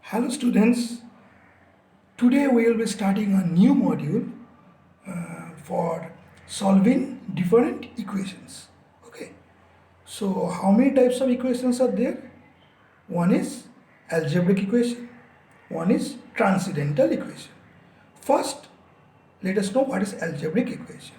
Hello students, today we will be starting a new module for solving different equations. Okay, so how many types of equations are there? One is algebraic equation, one is transcendental equation. First, let us know what is algebraic equation.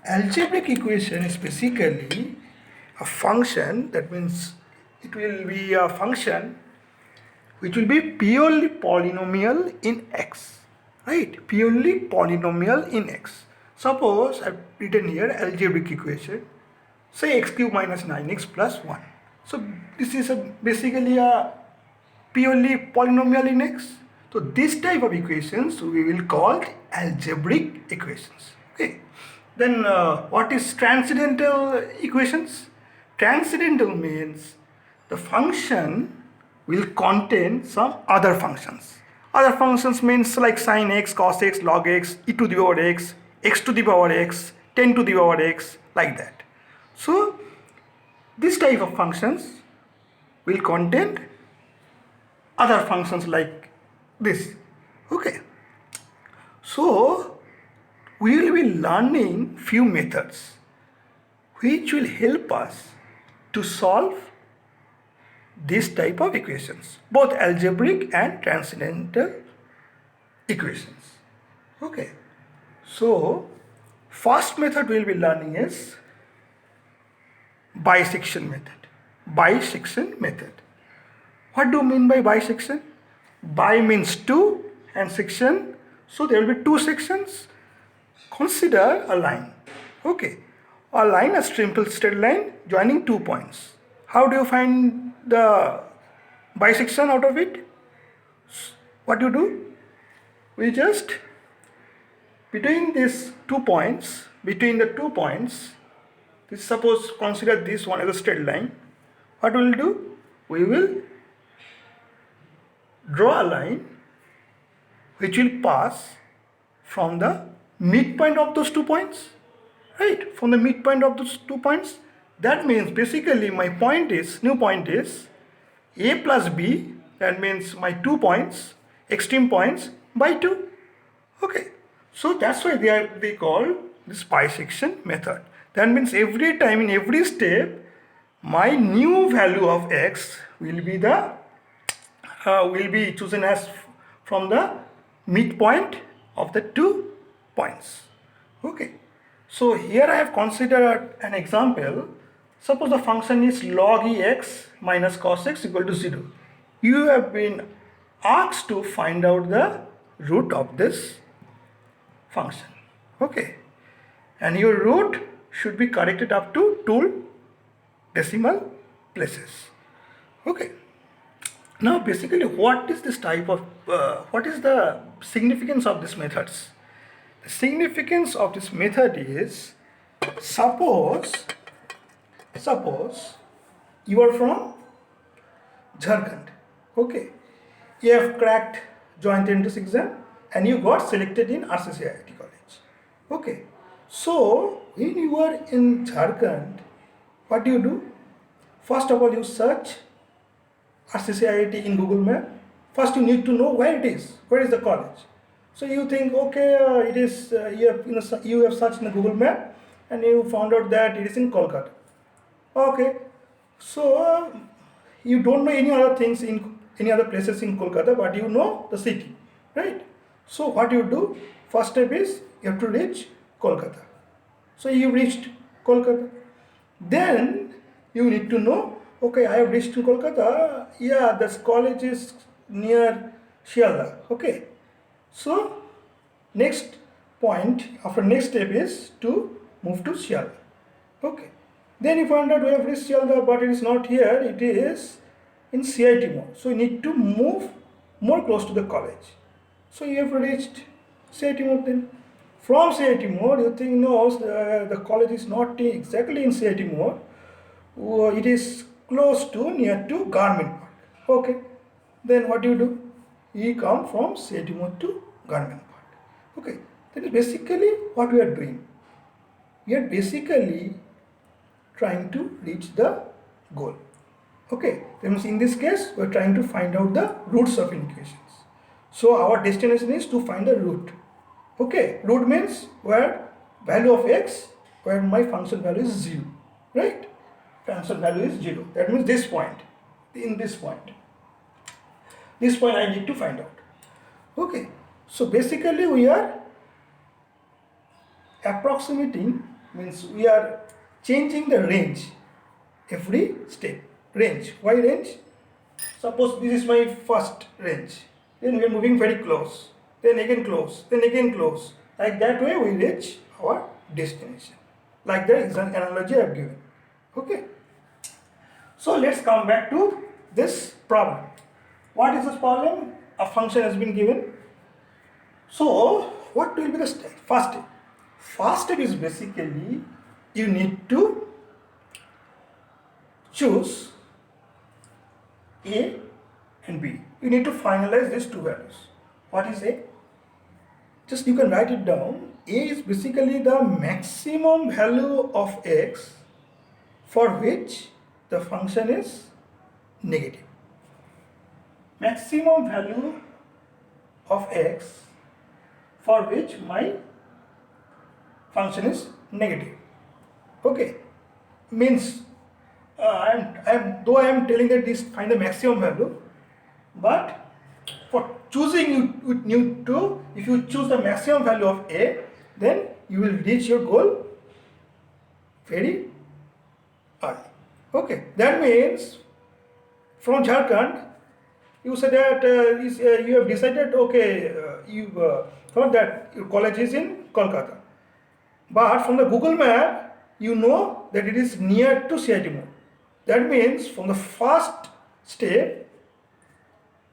Algebraic equation is basically a function, that means it will be a function which will be purely polynomial in x, right? Purely polynomial in x. Suppose I've written here algebraic equation, say x cube minus 9x plus 1. So this is basically a purely polynomial in x. So this type of equations we will call algebraic equations. Okay. Then what is transcendental equations? Transcendental means the function will contain some other functions. Other functions means like sin x, cos x, log x, e to the power x to the power x, 10 to the power x, like that. So this type of functions will contain other functions like this. Okay. So we will be learning few methods which will help us to solve this type of equations, both algebraic and transcendental equations. Okay, so first method we will be learning is bisection method. Bisection method. What do you mean by bisection? Bi means two and section, so there will be two sections. Consider a line. Okay, a line, a simple straight line joining 2 points. How do you find the bisection out of it? What you do? We just between these 2 points, between the 2 points, this, suppose consider this one as a straight line. What we will do? We will draw a line which will pass from the midpoint of those 2 points, right? From the midpoint of those 2 points. That means basically my point is, new point is a plus b, that means my 2 points, extreme points by 2. Okay, so that's why they call this bisection method. That means every time in every step my new value of x will be chosen as from the midpoint of the 2 points. Okay, so here I have considered an example. Suppose the function is log ex minus cos x equal to 0. You have been asked to find out the root of this function. Okay, and your root should be corrected up to 2 decimal places. Okay, now basically what is this type of what is the significance of these methods? The significance of this method is, suppose you are from Jharkhand. Okay, you have cracked joint entrance exam and you got selected in RCCIT college. Okay, so when you are in Jharkhand, what do you do? First of all, you search RCCIT in Google Map. First you need to know where it is, where is the college. So you think, okay, it is you have searched in the Google Map and you found out that it is in Kolkata. Okay, so you don't know any other things in any other places in Kolkata, but you know the city, right? So what you do? First step is you have to reach Kolkata. So you reached Kolkata. Then you need to know, okay, I have reached Kolkata. Yeah, this college is near Shialda. Okay. So next point after next step is to move to Shialda. Okay. Then you find out we have reached Shialda, but it is not here, it is in CIT mode. So you need to move more close to the college. So you have reached CIT mode then. From CIT mode, you think, no, the college is not exactly in CIT mode. It is close to, near to Garment Park. Okay. Then what do you do? You come from CIT mode to Garment Park. Okay. That is basically what we are doing. We are basically trying to reach the goal. Okay, that means in this case we are trying to find out the roots of equations. So our destination is to find the root. Okay, root means where value of x, where my function value is 0, right? Function value is 0. That means this point, in this point. This point I need to find out. Okay, so basically we are approximating, means we are changing the range every step. Range. Why range? Suppose this is my first range. Then we are moving very close. Then again close. Then again close. Like that way we reach our destination. Like that is an analogy I have given. Okay. So let's come back to this problem. What is this problem? A function has been given. So what will be the step? First step. First step is basically you need to choose A and B. You need to finalize these two values. What is A? Just you can write it down. A is basically the maximum value of x for which the function is negative. Maximum value of x for which my function is negative. Okay, means though I am telling that this find the maximum value, but for choosing you need to, if you choose the maximum value of a, then you will reach your goal very early. Okay, that means from Jharkhand you say that you have decided, okay, you thought that your college is in Kolkata, but from the Google map you know that it is near to CIT mode. That means from the first step,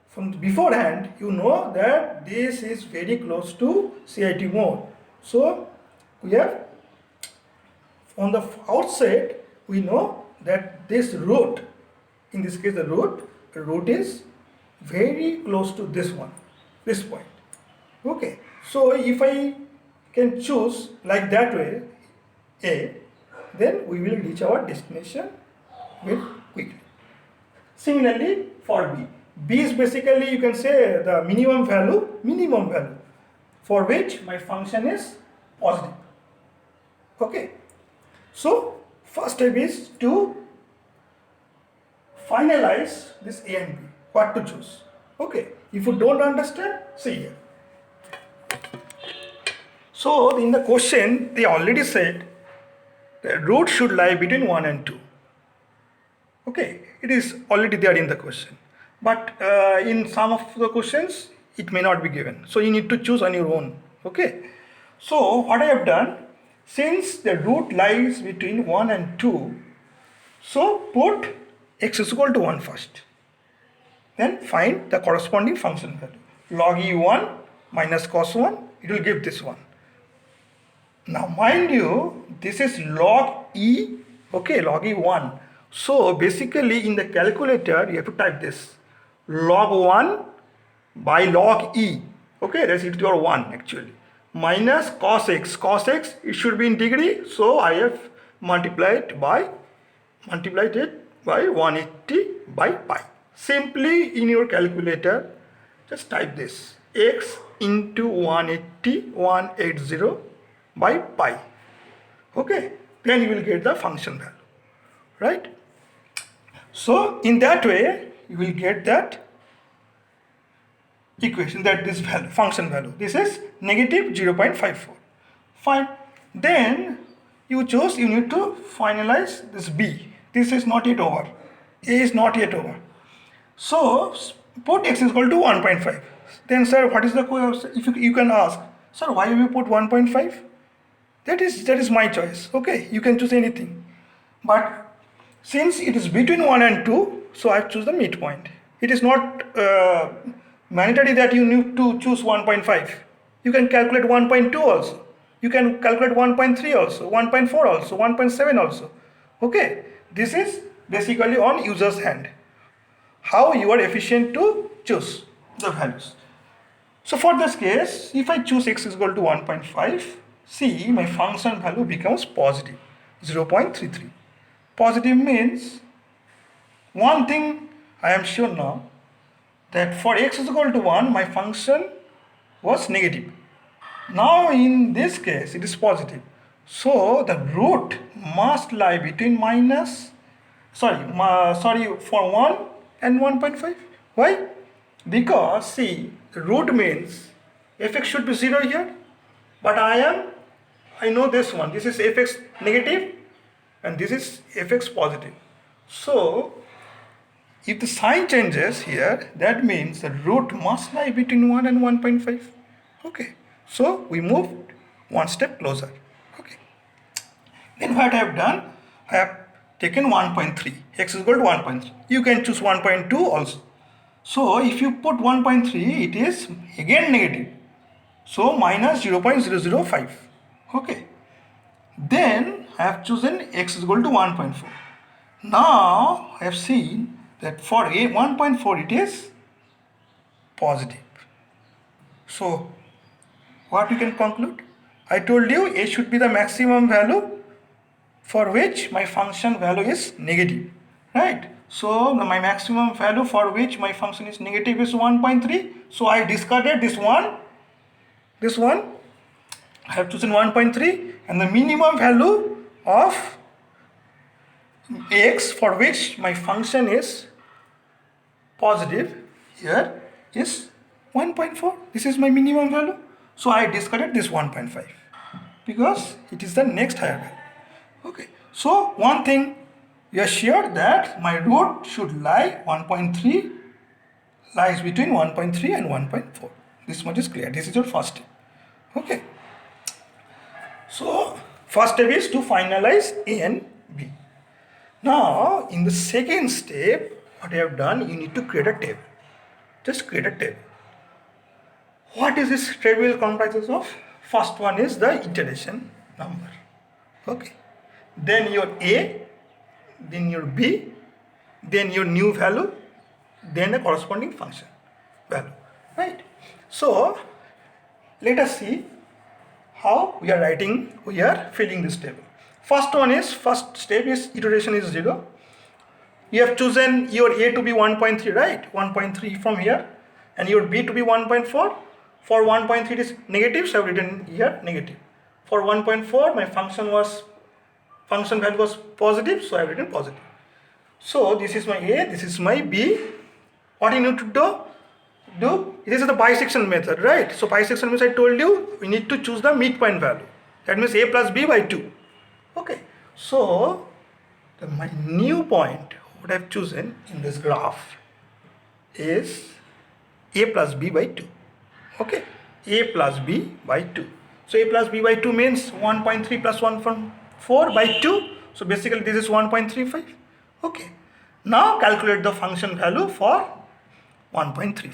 from beforehand, you know that this is very close to CIT mode. So we have, on the outset, we know that this root, in this case the root is very close to this one, this point. Okay, so if I can choose like that way A, then we will reach our destination very quickly. Similarly for B. B is basically, you can say, the minimum value for which my function is positive. Okay, so first step is to finalize this A and B, what to choose. Okay, if you don't understand, see here. So in the question they already said the root should lie between 1 and 2. Okay, it is already there in the question, but in some of the questions it may not be given, so you need to choose on your own. Okay, so what I have done, since the root lies between 1 and 2, so put x is equal to 1 first, then find the corresponding function value. Log e1 minus cos 1, it will give this one. Now mind you, this is log e, okay, log e1. So basically in the calculator you have to type this log 1 by log e, okay, that's it, your 1 actually, minus cos x. Cos x, it should be in degree, so I have multiplied it by 180 by pi. Simply in your calculator just type this x into 180 by pi. Okay, then you will get the function value, right? So in that way you will get that equation, that this value, function value, this is negative 0.54. Fine. Then you need to finalize this B. This is not yet over. A is not yet over. So put x is equal to 1.5. Then sir, what is the question? If you can ask, sir, why have you put 1.5? That is my choice. Okay, you can choose anything. But since it is between 1 and 2, so I choose the midpoint. It is not mandatory that you need to choose 1.5. You can calculate 1.2 also. You can calculate 1.3 also, 1.4 also, 1.7 also. Okay, this is basically on user's hand, how you are efficient to choose the values. So for this case, if I choose x is equal to 1.5, see my function value becomes positive 0.33. Positive means one thing I am sure now, that for x is equal to 1, my function was negative. Now in this case, it is positive. So the root must lie between for 1 and 1.5. Why? Because see, root means fx should be 0 here, but I know this one. This is fx negative and this is fx positive. So if the sign changes here, that means the root must lie between 1 and 1.5. Okay. So we moved one step closer. Okay. Then what I have done, I have taken 1.3. X is equal to 1.3. You can choose 1.2 also. So if you put 1.3, it is again negative. So minus 0.005. Okay. Then I have chosen x is equal to 1.4. Now I have seen that for a 1.4 it is positive. So what we can conclude? I told you a should be the maximum value for which my function value is negative, right? So my maximum value for which my function is negative is 1.3. So I discarded this one. I have chosen 1.3, and the minimum value of x for which my function is positive here is 1.4. This is my minimum value. So I discarded this 1.5 because it is the next higher value. Okay. So one thing we are sure that my root should lie 1.3 lies between 1.3 and 1.4. This much is clear. This is your first step. Okay. So first step is to finalize A and B. Now in the second step, what I have done, you need to create a table. Just create a table. What is this table comprises of? First one is the iteration number. Okay. Then your A, then your B, then your new value, then the corresponding function value. Right. So let us see how we are filling this table. First step is iteration is 0. You have chosen your A to be 1.3, right? 1.3 from here, and your B to be 1.4. For 1.3 it is negative, so I have written here negative. For 1.4 my function value was positive, so I have written positive. So this is my A, this is my B. What you need to do? This is the bisection method, right? So bisection means I told you we need to choose the midpoint value. That means A plus B by 2. Okay. So my new point what I have chosen in this graph is A plus B by 2. Okay. A plus B by 2. So A plus B by 2 means 1.3 plus 1.4 by 2. So basically this is 1.35. Okay. Now calculate the function value for 1.35.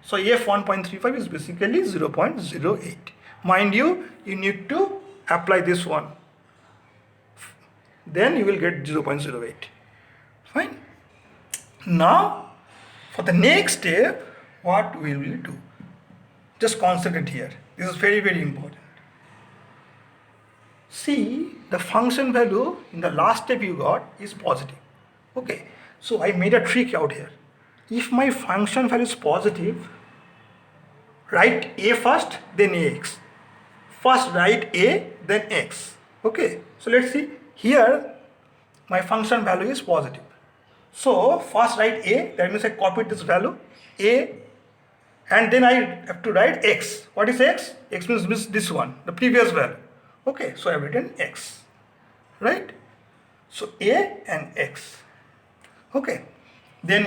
So f 1.35 is basically 0.08. Mind you, you need to apply this one. Then you will get 0.08. Fine. Now for the next step, what we will do? Just concentrate here. This is very, very important. See, the function value in the last step you got is positive. Okay. So I made a trick out here. If my function value is positive, write A first, then AX. First write A, then X. Okay. So let's see. Here, my function value is positive. So first write A, that means I copied this value, A, and then I have to write X. What is X? X means this one, the previous value. Okay, so I have written X, right? So A and X. Okay, then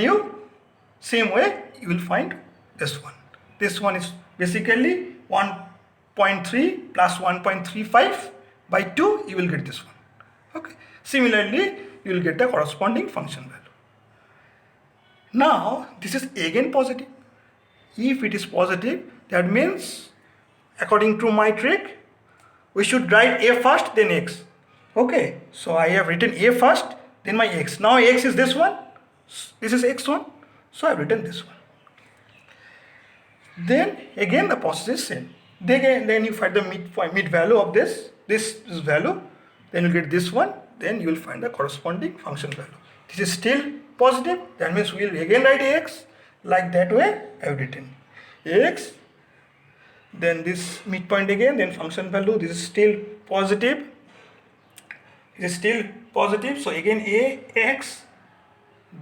same way you will find this one. This one is basically 1.3 plus 1.35 by 2, you will get this one. Okay, similarly you will get the corresponding function value. Now this is again positive. If it is positive, that means according to my trick, we should write A first, then X. Okay, so I have written A first, then my X. Now X is this one, this is X1, so I have written this one. Then again the process is same. Then you find the mid value of this value, then you get this one, then you will find the corresponding function value. This is still positive. That means we will again write x like that way I have written x, then this midpoint again, then function value. This is still positive. It is still positive. So again a x,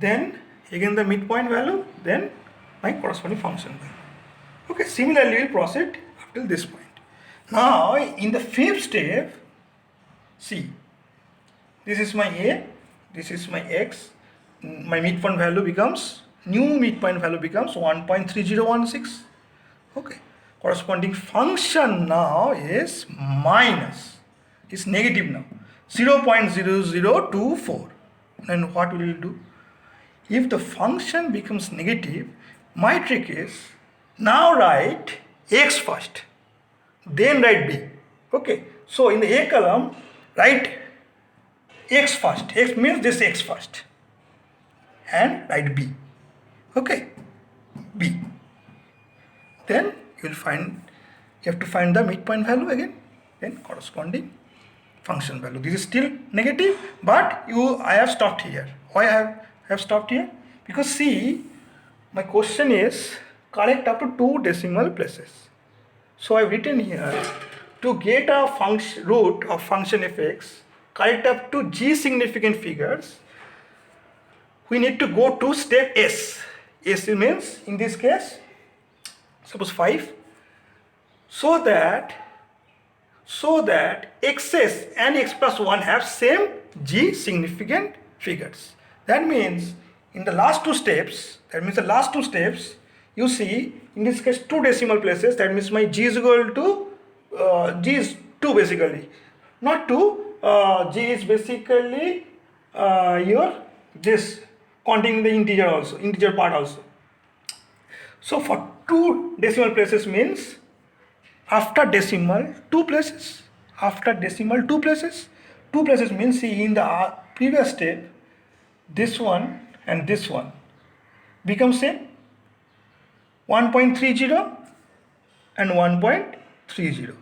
then again the midpoint value, then my corresponding function value. Okay, similarly we will proceed up till this point. Now in the fifth step, see, this is my a, this is my x, my midpoint value becomes, new midpoint value becomes 1.3016. Okay, corresponding function now is minus, is negative now, 0.0024. Then what will you do? If the function becomes negative, my trick is now write x first, then write b. Okay, so in the a column write x first, x means this x first, and write b. Okay, b. Then you will find, you have to find the midpoint value again, then corresponding function value. This is still negative, but I have stopped here. Why I have stopped here? Because see, my question is correct up to 2 decimal places. So I have written here, to get a function root of function fx correct up to g significant figures, we need to go to step s. S means in this case, suppose 5, so that xs and x plus 1 have same g significant figures. That means in the last 2 steps, you see in this case 2 decimal places, that means my g is equal to g is 2 basically, not 2, g is basically your this counting the integer also, integer part also. So for 2 decimal places means after decimal 2 places, after decimal 2 places, 2 places means, see, in the previous step this one and this one become same, 1.30 and 1.30.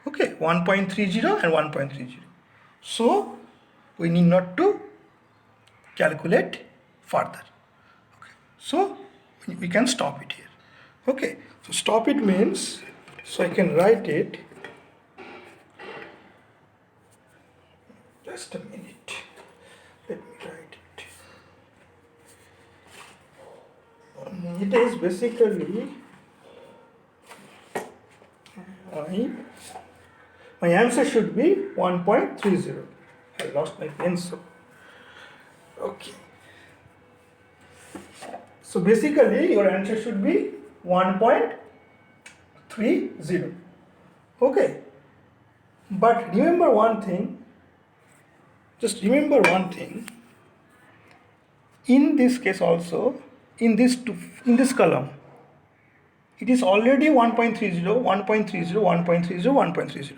Okay, 1.30 and 1.30. So we need not to calculate further. Okay, so we can stop it here. Okay, so stop it means, so I can write it, just a minute, let me write it. It is basically my answer should be 1.30. I lost my pencil. Okay, so basically your answer should be 1.30. Okay, but remember one thing, just remember one thing, in this case also, in this column, it is already 1.30, 1.30, 1.30, 1.30.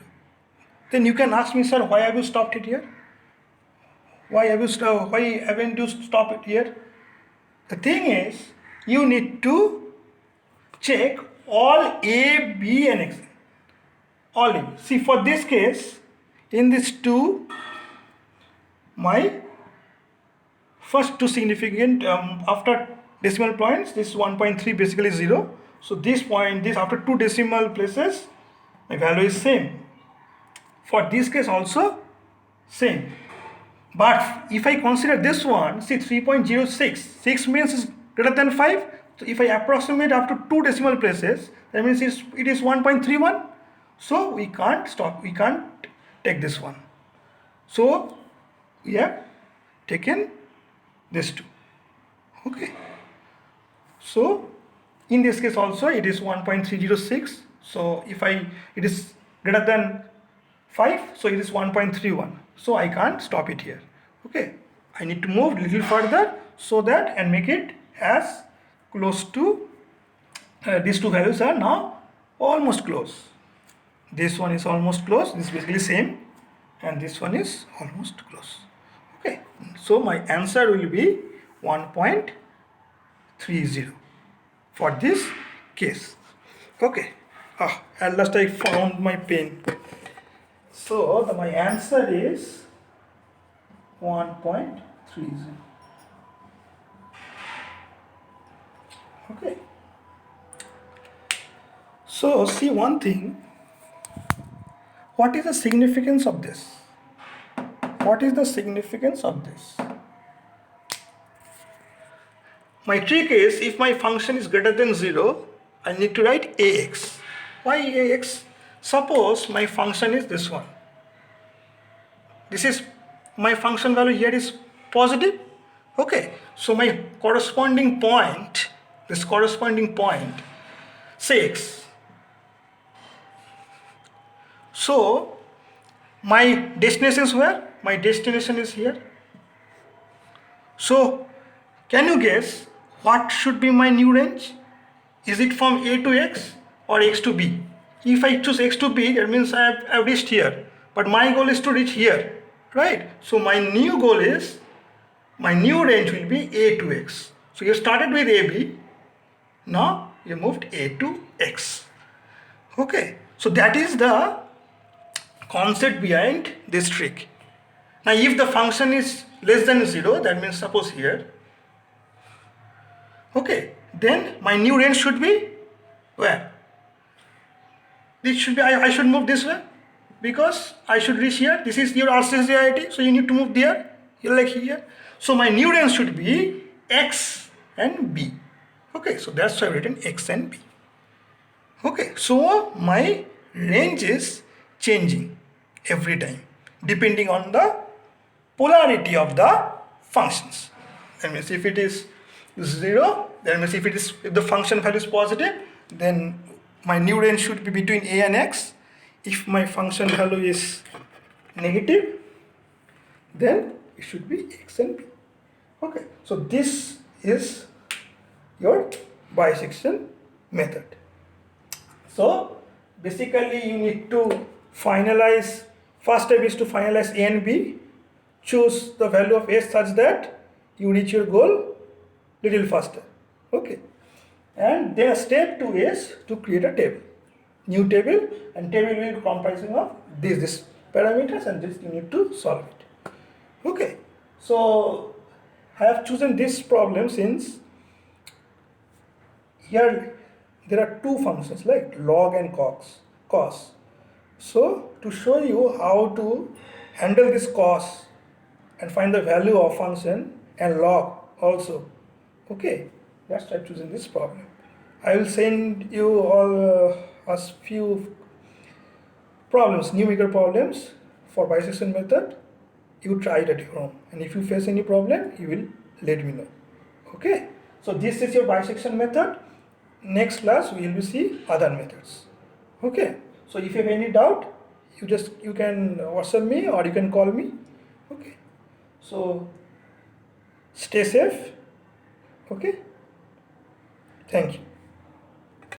Then you can ask me, sir, why have you stopped it here? Why haven't you stopped it here? The thing is, you need to check all A, B and X. All A. See, for this case, in this 2, my first 2 significant, after decimal points, this 1.3 basically 0. So this point, this after 2 decimal places, my value is same. For this case also same. But if I consider this one, see, 3.06, 6 means is greater than 5. So if I approximate after 2 decimal places, that means it is 1.31. So we can't stop, we can't take this one. So we have taken this 2. Okay. So in this case also it is 1.306. So if it is greater than 5, so it is 1.31. So I can't stop it here. Okay, I need to move a little further so that and make it as close to these 2 values are now almost close. This one is almost close, this is basically same, and this one is almost close. Okay, so my answer will be 1.30 for this case. Okay, at last I found my pen. So my answer is 1.30. Okay. So see one thing. What is the significance of this? What is the significance of this? My trick is, if my function is greater than 0, I need to write ax. Why ax? Suppose my function is this one. This is my function value here is positive. Okay, so my corresponding point, this corresponding point, say x. So my destination is where? My destination is here. So can you guess what should be my new range? Is it from A to X or X to B? If I choose X to B, that means I've reached here. But my goal is to reach here, right? So my new goal is, my new range will be A to X. So you started with AB, now you moved A to X. Okay, so that is the concept behind this trick. Now if the function is less than 0, that means suppose here, okay, then my new range should be where? This should be, I should move this way because I should reach here. This is your RCSIT, so you need to move there, here like here. So my new range should be X and B. Okay, so that's why I've written X and B. Okay, so my range is changing every time depending on the polarity of the functions. That means if it is 0, that means if the function value is positive, then my new range should be between A and X. If my function value is negative, then it should be X and B. Okay, so this is your bisection method. So basically you need to finalize, first step is to finalize A and B, choose the value of S such that you reach your goal little faster. Okay, and then step 2 is to create a table, new table, and table will be comprising of this parameters, and this you need to solve it. Okay, so I have chosen this problem since here there are two functions like log and cos. So to show you how to handle this cos and find the value of function and log also, okay, that's why I'm choosing this problem. I will send you all a few problems, numerical problems for bisection method. You try it at your home, and if you face any problem, you will let me know. Okay, so this is your bisection method. Next class we will see other methods. Okay, so if you have any doubt, you can WhatsApp me or you can call me. Okay, so stay safe. Okay, thank you.